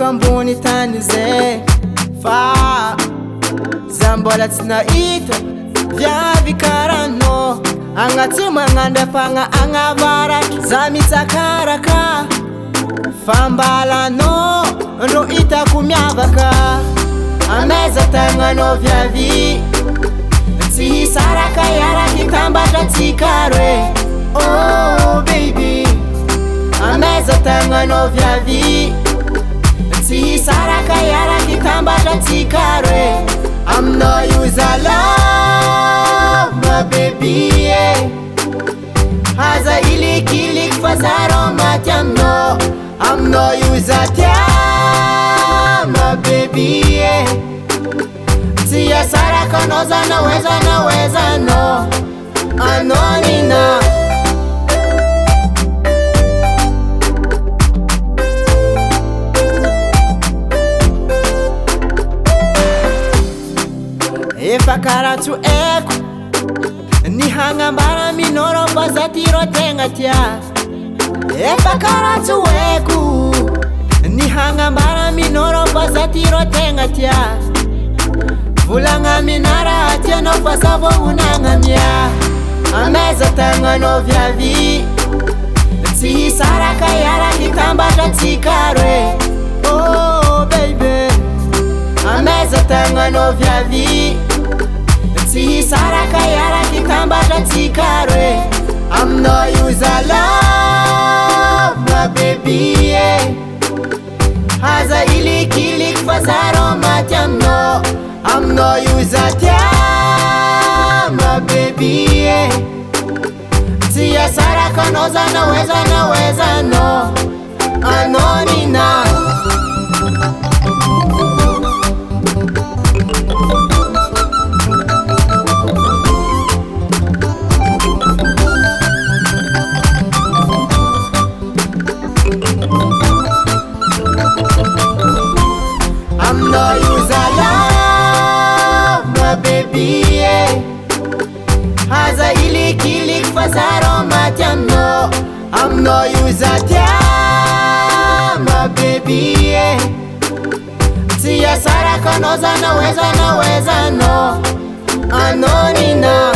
ambony tany zay fa za mbola tsy nahita viavy karanao agnaty magnandrafagna agnavaratra za mitsakaraka fambalanao ro hitako miavaka ameza tagnanao viavy tsy hisaraka iaraky tambatratsika roe oh baby ameza tagnanao viavy tsy hisaraka iaraky tambatratsika roe aminao io za love my baby yeah. Haza ilikiliky fa za ro maty aminao io za tia my baby yeah. Tsy hisaraka anao za naweza anao nina efa karatso eko ny hagnambara minoro fa za tiro tegna tia efa karatso eko ny hagnambara minoro fa za tiro tegna tia volagna minara tianao fa za vohonagna mia ameza tagnanao viavy tsy hisaraka iaraky tambatratsika roe oh baby ameza tagnanao viavy tsy hisaraka iaraky tambatratsika roe aminao io za love my baby yeah. Haza ilikiliky fa za ro maty aminao io za tia my baby yeah. Tsy hisaraka anao za naweza anao nina aminao io za love my baby yeah. Haza ilikiliky fa za ro maty aminao io za tia my baby yeah. Tsy hisaraka anao za naweza anao nina